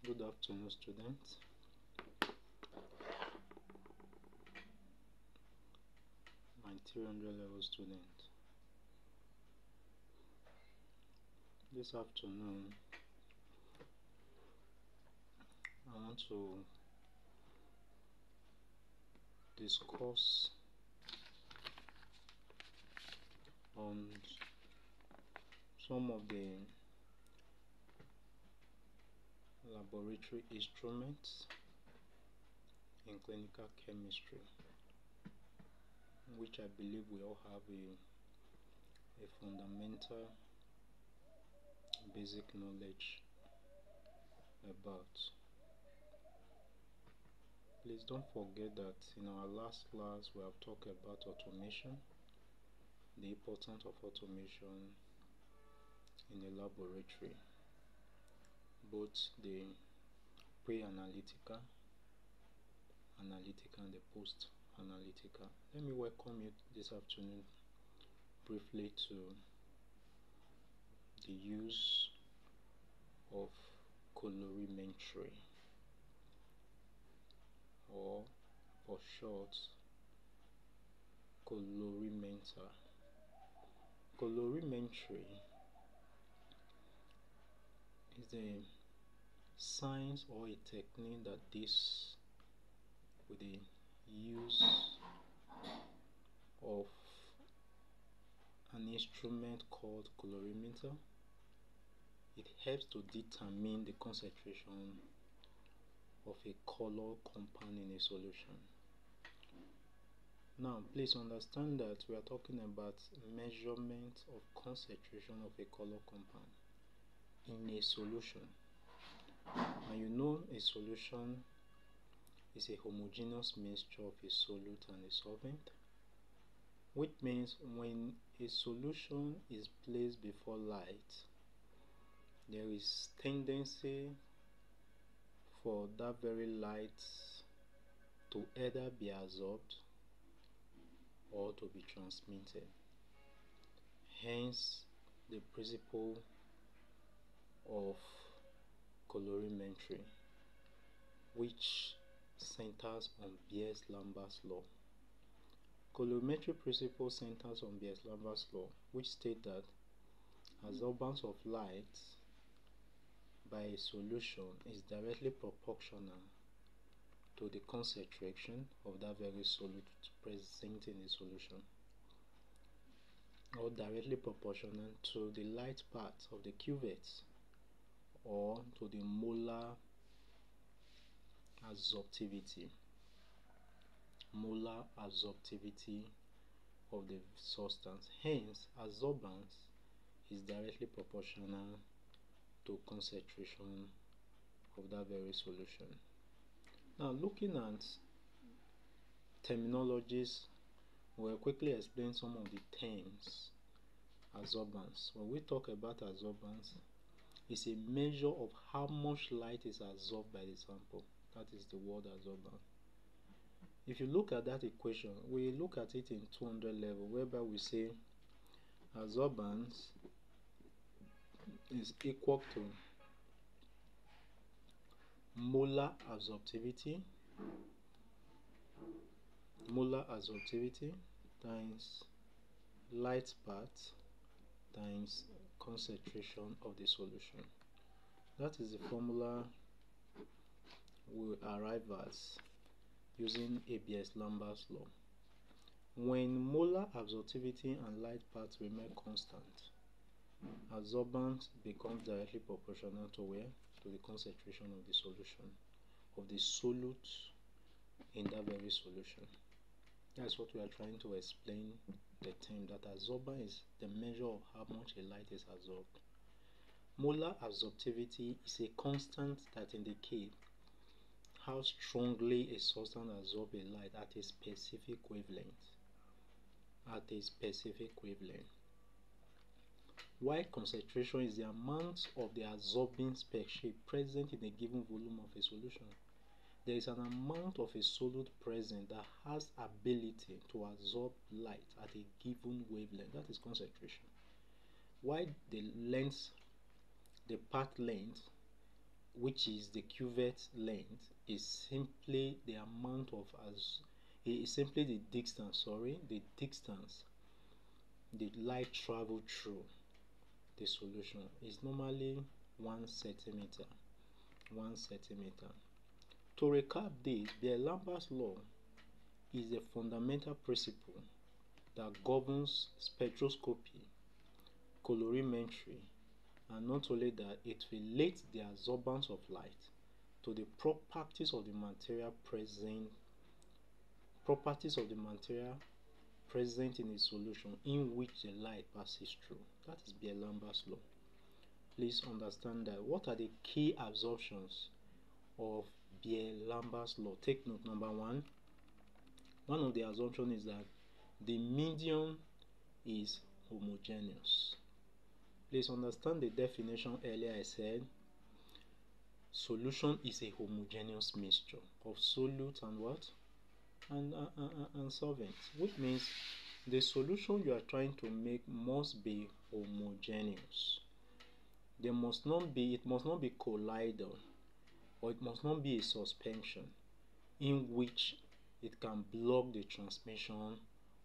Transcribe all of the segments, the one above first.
Good afternoon, students. My 300 level student. This afternoon, I want to discuss on some of the laboratory instruments in clinical chemistry, which I believe we all have a fundamental basic knowledge about. Please don't forget that in our last class we have talked about automation, the importance of automation in the laboratory, both the pre-analytical, analytical and the post-analytical. Let me welcome you this afternoon briefly to the use of colorimetry, or for short, colorimeter. Colorimetry is a science or a technique that deals with the use of an instrument called colorimeter. It helps to determine the concentration of a color compound in a solution. Now, please understand that we are talking about measurement of concentration of a color compound in a solution. And you know a solution is a homogeneous mixture of a solute and a solvent, which means when a solution is placed before light, there is tendency for that very light to either be absorbed or to be transmitted. Hence the principle of colorimetry, which centers on Beer-Lambert's law. Colorimetry principle centers on Beer-Lambert's law, which states that absorbance of light by a solution is directly proportional to the concentration of that very solute present in the solution, or directly proportional to the light part of the cuvette, or to the molar absorptivity of the substance. Hence, absorbance is directly proportional to concentration of that very solution. Now, looking at terminologies, we'll quickly explain some of the terms. Absorbance. When we talk about absorbance, it's a measure of how much light is absorbed by the sample. That is the word absorbance. If you look at that equation, we look at it in 200 level, whereby we say absorbance is equal to molar absorptivity times light part times concentration of the solution. That is the formula we arrive at using Beer-Lambert's law. When molar absorptivity and light part remain constant, absorbance becomes directly proportional to where? To the concentration of the solution, of the solute in that very solution. That's what we are trying to explain, the term that absorbance is the measure of how much a light is absorbed. Molar absorptivity is a constant that indicates how strongly a substance absorbs a light at a specific wavelength. While concentration is the amount of the absorbing species present in a given volume of a solution. There is an amount of a solute present that has ability to absorb light at a given wavelength. That is concentration. While the path length which is the cuvette length, is simply the amount of simply the distance, the light travel through the solution is normally 1 centimeter. 1 centimeter. To recap this, Beer-Lambert's law is a fundamental principle that governs spectroscopy, colorimetry, and not only that, it relates the absorbance of light to the properties of the material present in a solution in which the light passes through. That is Beer-Lambert's law. Please understand that. What are the key absorptions of Beer-Lambert's law? Take note. Number one of the assumptions is that the medium is homogeneous. Please understand the definition. Earlier I said solution is a homogeneous mixture of solute and what? And solvent, which means the solution you are trying to make must be homogeneous. It must not be colloidal, or it must not be a suspension in which it can block the transmission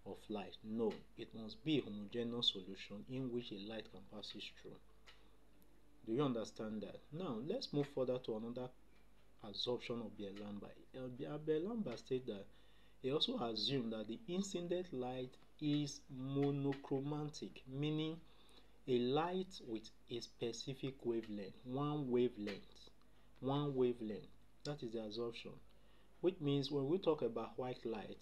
of light. No, it must be a homogeneous solution in which a light can pass through. Do you understand that? Now let's move further to another absorption of Beer-Lambert. Beer-Lambert states that he also assumed that the incident light is monochromatic, meaning a light with a specific wavelength, one wavelength. That is the absorption. Which means when we talk about white light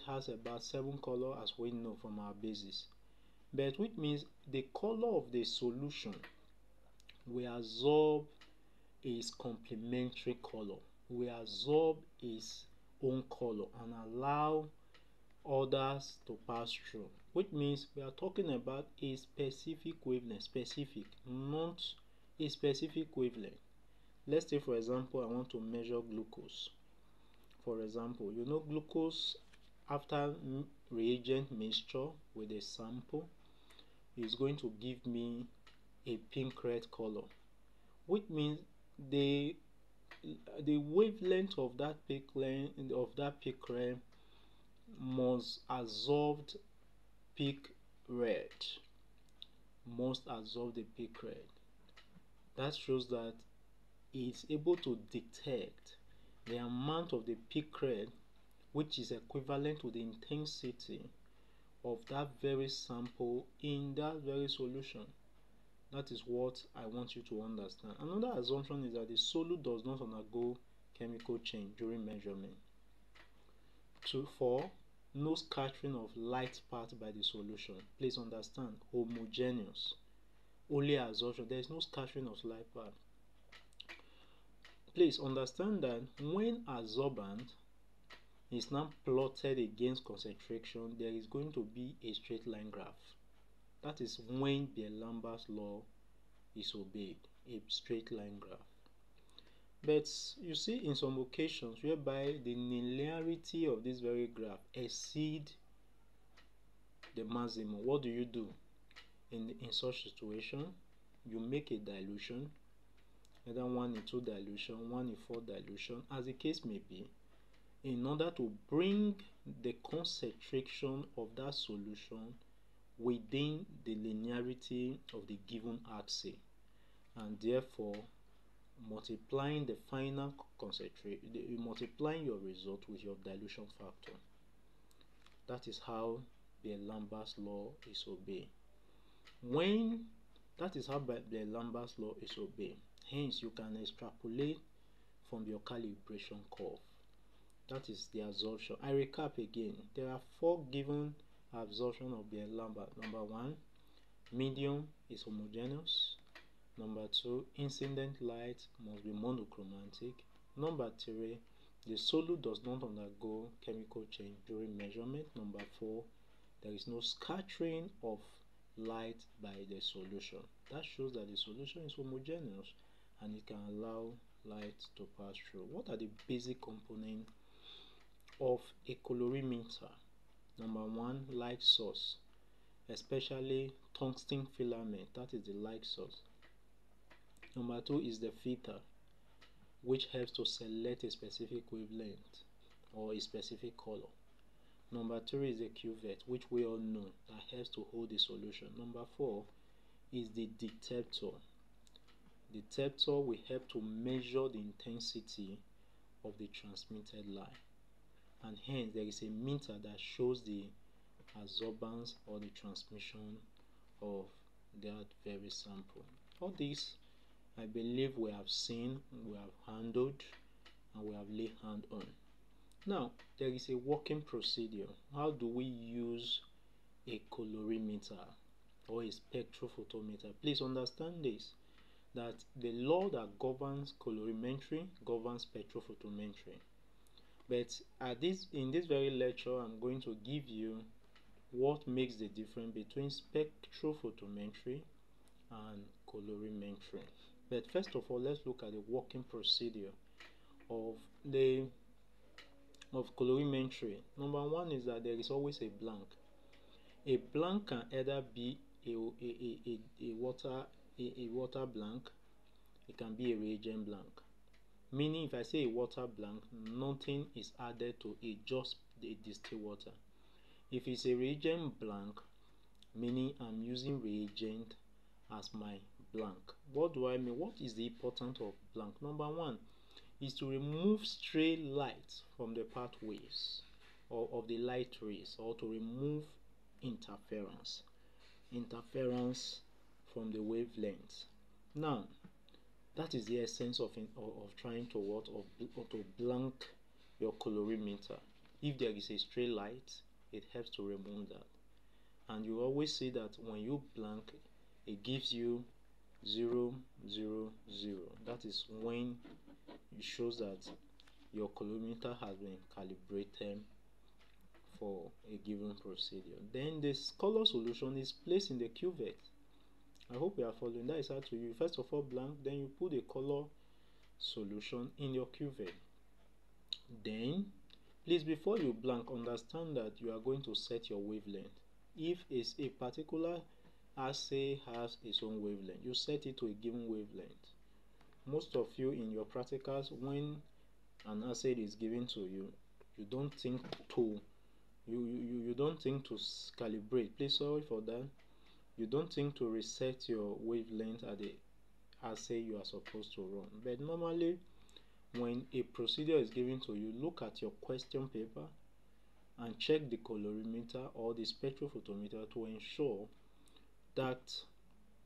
has about 7 colors, as we know from our basis. But which means the color of the solution will absorb its complementary color, will absorb its own color and allow others to pass through. Which means we are talking about a specific wavelength, not a specific wavelength. Let's say, for example, I want to measure glucose. For example, you know glucose, after reagent mixture with a sample, is going to give me a pink red color, which means the wavelength of that pink red must absorb pink red. That shows that it's able to detect the amount of the pink red which is equivalent to the intensity of that very sample in that very solution. That is what I want you to understand. Another assumption is that the solute does not undergo chemical change during measurement. 4. No scattering of light part by the solution. Please understand, homogeneous, only absorption. There is no scattering of light part. Please understand that when adsorbent is now plotted against concentration, there is going to be a straight line graph. That is when Beer-Lambert's law is obeyed, a straight line graph. But you see, in some occasions whereby the linearity of this very graph exceed the maximum, what do you do? In such situation, you make a dilution, either 1:2 dilution, 1:4 dilution, as the case may be, in order to bring the concentration of that solution within the linearity of the given axis, and therefore multiplying the final concentration, multiplying your result with your dilution factor. That is how Beer-Lambert's law is obeyed. Beer-Lambert's law is obeyed. Hence, you can extrapolate from your calibration curve. That is the absorption. I recap again. There are 4 given absorption of Beer-Lambert. Number 1, medium is homogeneous. Number 2, incident light must be monochromatic. Number 3, the solute does not undergo chemical change during measurement. Number 4, there is no scattering of light by the solution. That shows that the solution is homogeneous and it can allow light to pass through. What are the basic components of a colorimeter? Number 1, light source, especially tungsten filament. That is the light source. Number 2 is the filter, which helps to select a specific wavelength or a specific color. Number 3 is the cuvette, which we all know that helps to hold the solution. Number 4 is the detector. Detector will help to measure the intensity of the transmitted light, and hence there is a meter that shows the absorbance or the transmission of that very sample. All this I believe we have seen, we have handled, and we have laid hand on. Now there is a working procedure. How do we use a colorimeter or a spectrophotometer? Please understand this, that the law that governs colorimetry governs spectrophotometry. But in this very lecture, I'm going to give you what makes the difference between spectrophotometry and colorimetry. But first of all, let's look at the working procedure of colorimetry. Number 1 is that there is always a blank. A blank can either be a water blank, it can be a reagent blank. Meaning, if I say a water blank, nothing is added to it, just the distilled water. If it's a reagent blank, meaning I'm using reagent as my blank. What do I mean? What is the importance of blank? Number 1 is to remove stray light from the pathways or of the light rays, or to remove interference from the wavelength. Now that is the essence of trying to to blank your colorimeter. If there is a stray light, it helps to remove that. And you always see that when you blank, it gives you 0, 0, 0. That is when it shows that your colorimeter has been calibrated for a given procedure. Then this color solution is placed in the cuvette. I hope you are following. That is how to use. First of all, blank, then you put a color solution in your cuvette. Then please, before you blank, understand that you are going to set your wavelength. If it's a particular assay has its own wavelength, you set it to a given wavelength. Most of you in your practicals, when an assay is given to you, you don't think to calibrate. Please, sorry for that. You don't think to reset your wavelength at the assay you are supposed to run. But normally, when a procedure is given to you, look at your question paper and check the colorimeter or the spectrophotometer to ensure that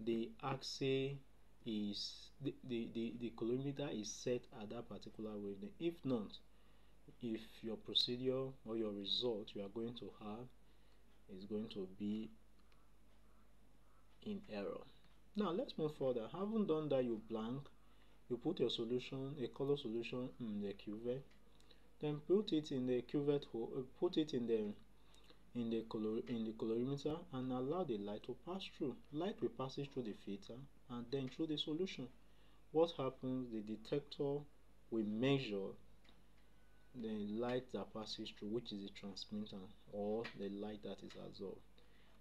the assay is the colorimeter is set at that particular wavelength. If not, if your procedure or your result you are going to have is going to be in error. Now let's move further. Having done that, you blank, you put your solution, a color solution, in the cuvette, then put it in the cuvette hole, put it in the colorimeter, and allow the light to pass through. Light will pass it through the filter and then through the solution. What happens? The detector will measure the light that passes through, which is the transmitter, or the light that is absorbed.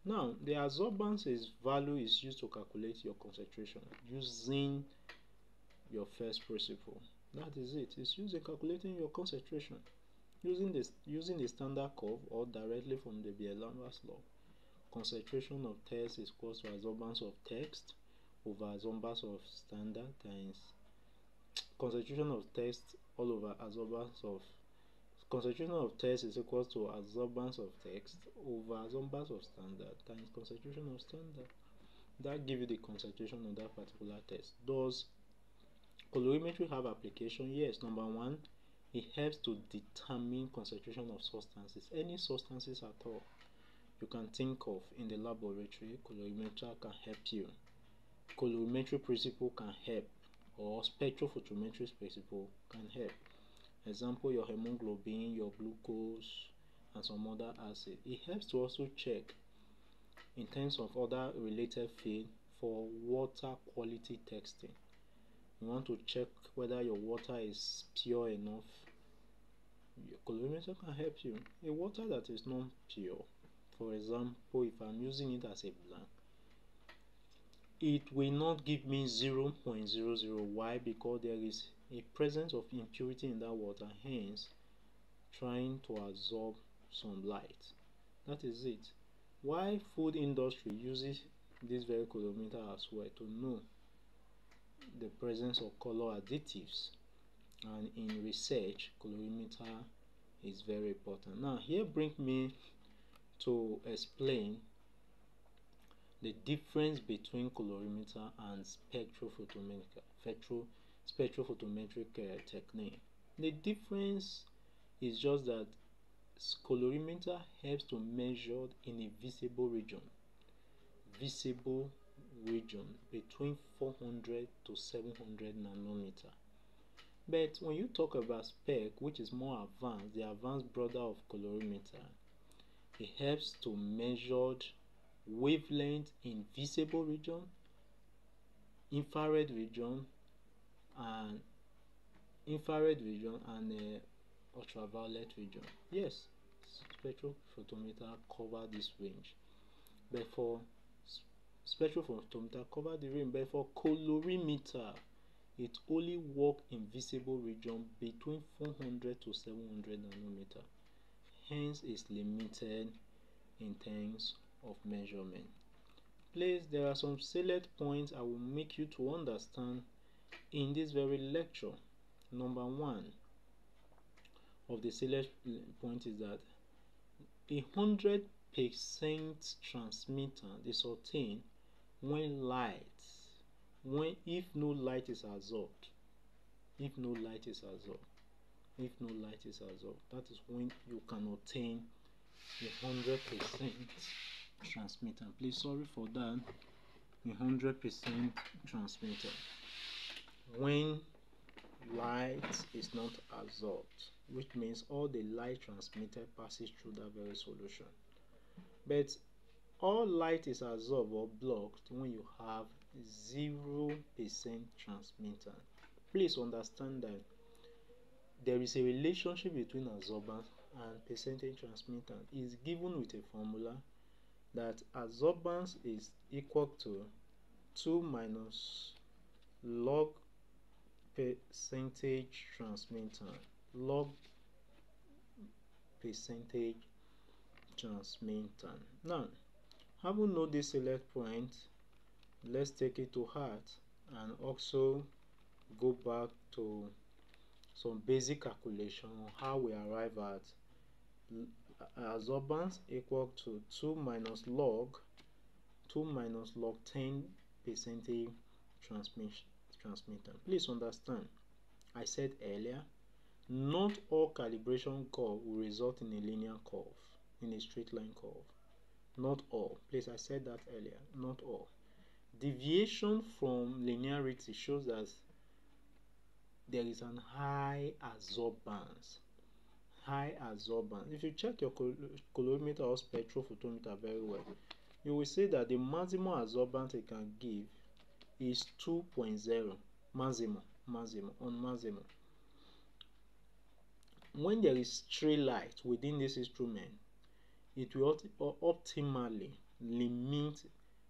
Now the absorbance value is used to calculate your concentration using your first principle. That is it. It's used in calculating your concentration using the standard curve or directly from the Beer-Lambert law. Concentration of test is equal to absorbance of text over absorbance of standard times concentration of text all over absorbance of concentration of text is equal to absorbance of text over absorbance of standard times concentration of standard. That gives you the concentration of that particular test. Does colorimetry have application? Yes. Number 1, it helps to determine concentration of substances, any substances at all you can think of in the laboratory. Colorimeter can help you. Colorimetry principle can help, or spectrophotometry principle can help. Example, your hemoglobin, your glucose, and some other acid. It helps to also check in terms of other related field for water quality testing. You want to check whether your water is pure enough. Your colorimeter can help you. A water that is not pure, for example, if I'm using it as a blank, it will not give me 0.00. Why? Because there is a presence of impurity in that water, hence trying to absorb some light. That is it. Why food industry uses this very colorimeter as well, to know the presence of color additives, and in research colorimeter is very important. Now here brings me to explain the difference between colorimeter and spectrophotometric technique. The difference is just that colorimeter helps to measure in a visible region between 400 to 700 nanometer. But when you talk about spec, which is more advanced, the advanced brother of colorimeter, it helps to measure wavelength in visible region, infrared region, and ultraviolet region. Yes, spectrophotometer cover this range, but for colorimeter it only work in visible region between 400 to 700 nanometer, hence is limited in terms of measurement. Please, there are some select points I will make you to understand in this very lecture. Number one of the select point is that 100% transmitter is obtained when if no light is absorbed. That is when you can obtain 100% transmitter. Please, sorry for that. 100% transmitter when light is not absorbed, which means all the light transmitted passes through that very solution. But all light is absorbed or blocked when you have 0% transmitter. Please understand that there is a relationship between absorbance and percentage transmitter. Is given with a formula that absorbance is equal to 2 minus log percentage transmitter. Now, having know this select point, let's take it to heart and also go back to some basic calculation on how we arrive at absorbance equal to 2 minus log 10 percentage transmitter. Please understand, I said earlier, not all calibration curve will result in a linear curve, in a straight line curve. Not all. Please, I said that earlier. Not all. Deviation from linearity shows that there is an high absorbance. If you check your colorimeter or spectrophotometer very well, you will see that the maximum absorbance it can give is 2.0 maximum. When there is stray light within this instrument, it will optimally limit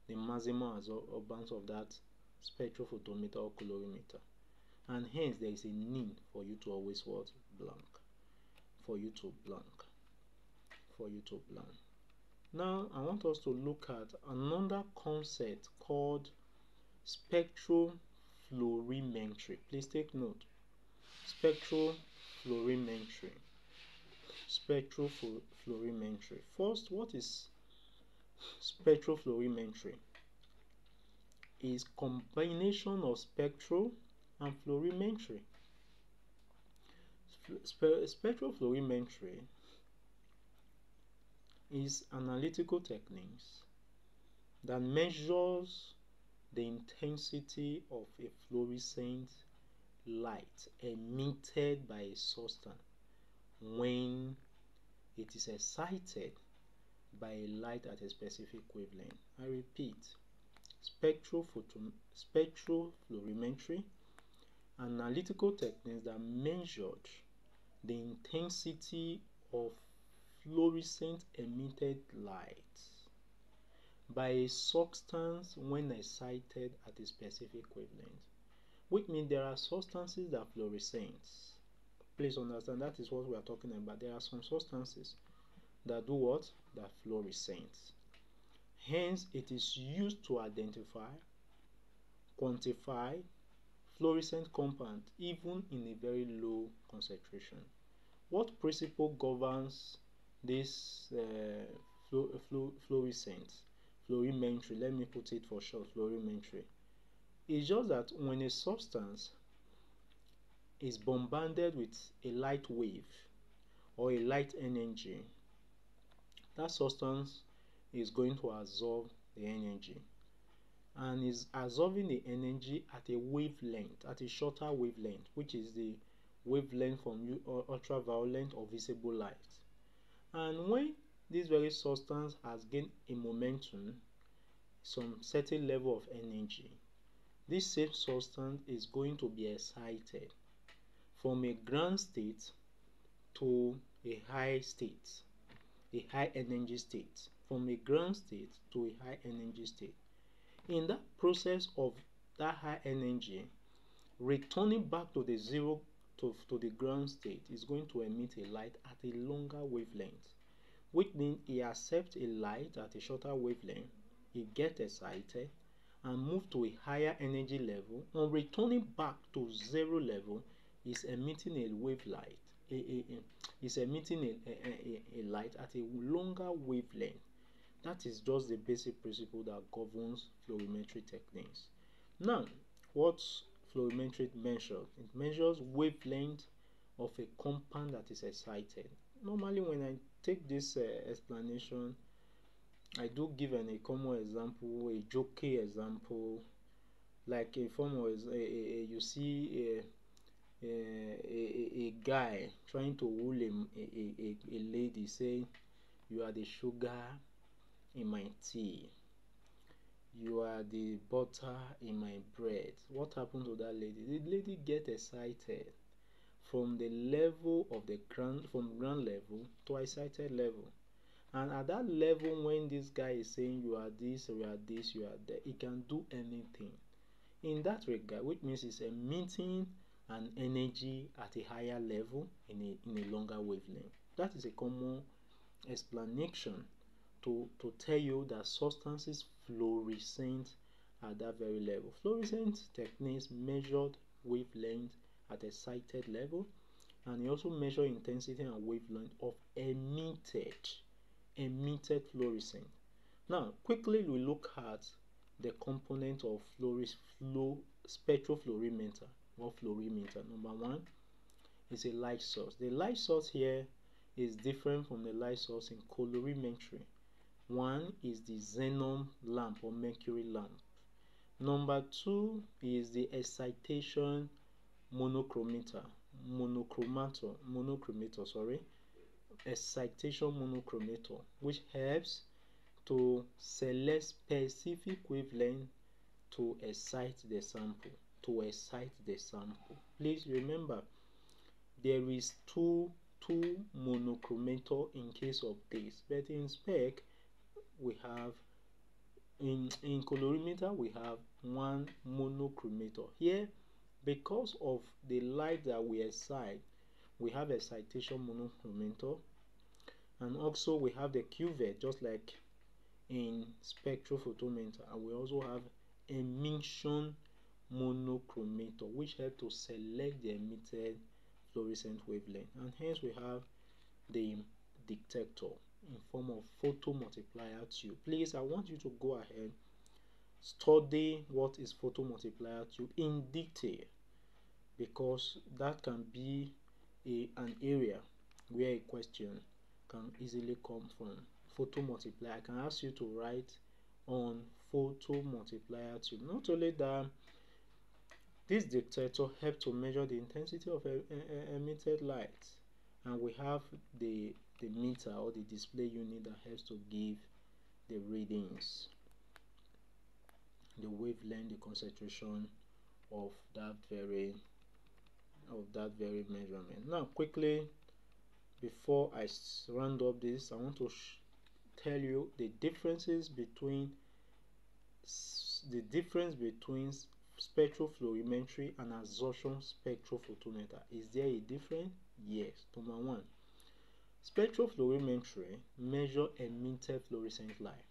the maximum absorbance of that spectrophotometer or colorimeter, and hence there is a need for you to always blank. Now I want us to look at another concept called spectrophlorimetry. Please take note. Spectrophlorimetry. First, what is spectrophlorimetry? Is combination of spectro and florimetry. Spectrophlorimetry is analytical techniques that measures the intensity of a fluorescent light emitted by a substance when it is excited by a light at a specific wavelength. I repeat, spectrophlorimetry, analytical techniques that measured the intensity of fluorescent emitted light by a substance when excited at a specific wavelength. Which means there are substances that fluorescence. Please understand, that is what we are talking about. There are some substances that do what? That fluorescence. Hence, it is used to identify, quantify fluorescent compound even in a very low concentration. What principle governs this fluorescence? Fluorimetry, let me put it for short, fluorimetry. It's just that when a substance is bombarded with a light wave or a light energy, that substance is going to absorb the energy and is absorbing the energy at a wavelength, at a shorter wavelength, which is the wavelength from ultraviolet or visible light. And when this very substance has gained a momentum, some certain level of energy, this same substance is going to be excited from a ground state to a high state, a high energy state, from a ground state to a high energy state. In that process of that high energy, returning back to the zero to the ground state is going to emit a light at a longer wavelength, which means it accepts a light at a shorter wavelength, it gets excited and move to a higher energy level. On returning back to zero level, is emitting a wave light. Is emitting a light at a longer wavelength. That is just the basic principle that governs fluorimetry techniques. Now, what fluorimetry measures? It measures wavelength of a compound that is excited. Normally, when I take this explanation, I do give a common example, a jokey example, like a form of you see a guy trying to woo a lady, saying, "You are the sugar in my tea, you are the butter in my bread." What happened to that lady? The lady get excited from the level of the ground, from ground level to excited level. And at that level, when this guy is saying you are this, you are this, you are that, he can do anything in that regard, which means it's emitting an energy at a higher level in a longer wavelength. That is a common explanation to tell you that substances fluorescent at that very level. Fluorescent techniques measured wavelength at excited level, and it also measure intensity and wavelength of emitted fluorescence. Now, quickly we look at the component of spectrophlorimeter or fluorimeter. Number one is a light source. The light source here is different from the light source in colorimetry. One is the xenon lamp or mercury lamp. Number two is the excitation monochromator, excitation monochromator, which helps to select specific wavelength to excite the sample. Please remember, there is two monochromator in case of this, but in spec we have in colorimeter we have one monochromator. Here, because of the light that we excite, we have excitation monochromator, and also we have the cuvette just like in spectrophotometer, and we also have emission monochromator, which help to select the emitted fluorescent wavelength. And hence we have the detector in form of photomultiplier tube. Please, I want you to go ahead, study what is photomultiplier tube in detail, because that can be an area where a question can easily come from. Photomultiplier, I can ask you to write on photomultiplier tube. Not only that, this detector helps to measure the intensity of emitted light, and we have the meter or the display unit that helps to give the readings, the wavelength, the concentration of that very measurement. Now, quickly, before I round up this, I want to tell you the difference between spectrophotometry and absorption spectrophotometer. Is there a difference? Yes. Number one, spectrophotometry measure emitted fluorescent light,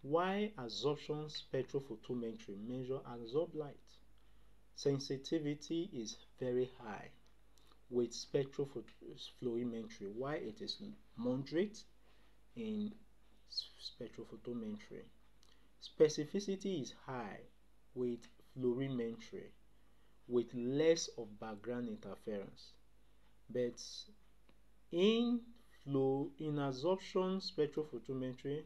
while absorption spectrophotometry measure absorbed light. Sensitivity is very high with spectrophotometry, while it is moderate in spectrophotometry. Specificity is high with fluorimetry, with less of background interference. But in absorption spectrophotometry,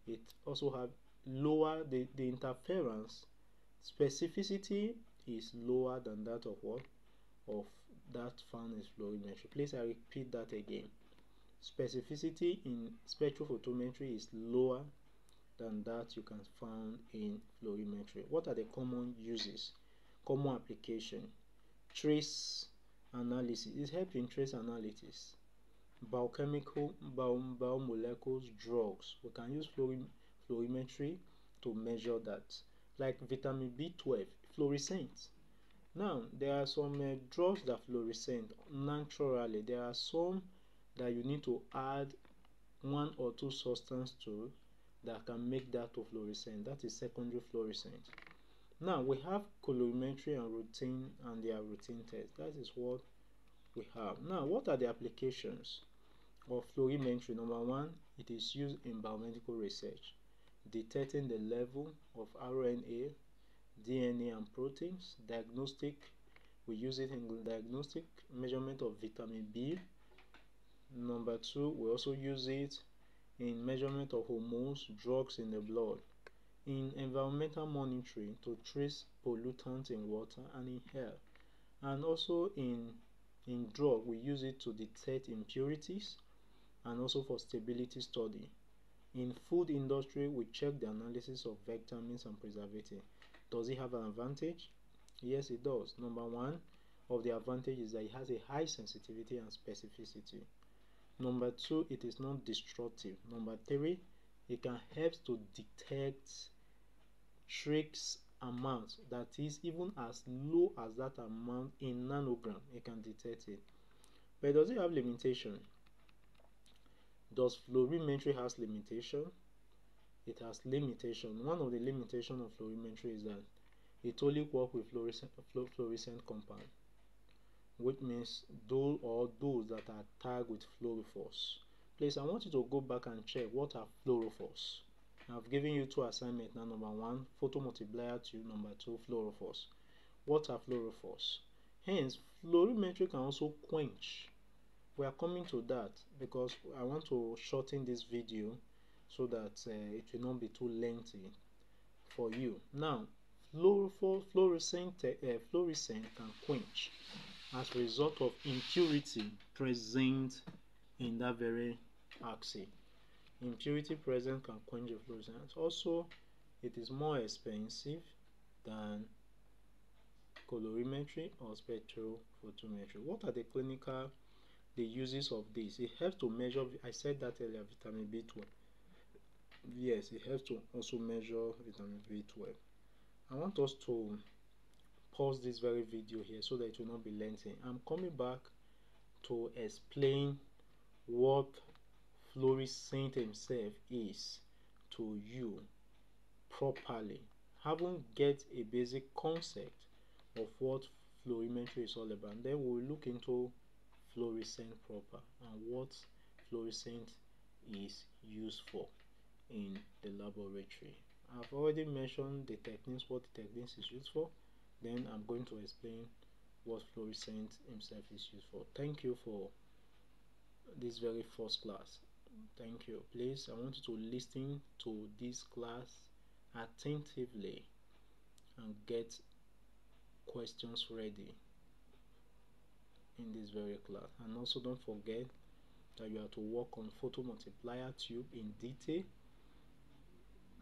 it also have lower the interference. Specificity is lower than that of what? Of that found in fluorimetry. Please, I repeat that again. Specificity in spectrophotometry is lower than that you can find in fluorimetry. What are the common uses, common application? Trace analysis. It helps in trace analysis. Biochemical, biomolecules, drugs. We can use fluorimetry to measure that. Like vitamin B12, fluorescent. Now, there are some drugs that fluorescent naturally. There are some that you need to add one or two substances to that can make that to fluorescent. That is secondary fluorescent. Now we have colorimetry and routine and their routine test. That is what we have. Now, what are the applications of fluorimetry? Number one, it is used in biomedical research, detecting the level of RNA, DNA and proteins. Diagnostic, we use it in diagnostic measurement of vitamin B. Number two, we also use it in measurement of hormones, drugs in the blood. In environmental monitoring, to trace pollutants in water and in air. And also in drug, we use it to detect impurities and also for stability study. In food industry, we check the analysis of vitamins and preservatives. Does it have an advantage? Yes, it does. Number one of the advantages is that it has a high sensitivity and specificity. Number two, it is not destructive. Number three, it can help to detect trace amount, that is even as low as that amount in nanogram. It can detect it. But does it have limitation? Does fluorimetry has limitation? It has limitation. One of the limitations of fluorimetry is that it only works with fluorescent compound, which means those that are tagged with fluorophores. Please, I want you to go back and check what are fluorophores. I've given you two assignments now. Number one, photomultiplier tube. Number two, fluorophores. What are fluorophores? Hence, fluorimetry can also quench. We are coming to that because I want to shorten this video so that it will not be too lengthy for you. Now, fluorescent can quench as a result of impurity present in that very axis. Impurity present can quench the fluorescence. Also, it is more expensive than colorimetry or spectrophotometry. What are the uses of this? It helps to measure, I said that earlier, vitamin B12. Yes, it helps to also measure vitamin B12. I want us to pause this very video here so that it will not be lengthy. I'm coming back to explain what fluorescent himself is to you properly. Having get a basic concept of what fluorimetry is all about, then we'll look into fluorescent proper and what fluorescent is used for in the laboratory. I've already mentioned the techniques, what the techniques is used for. Then I'm going to explain what fluorescent himself is used for. Thank you for this very first class. Thank you. Please, I want you to listen to this class attentively and get questions ready in this very class. And also don't forget that you have to work on photomultiplier tube in detail,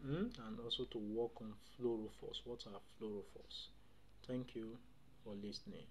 and also to work on fluorophores. What are fluorophores? Thank you for listening.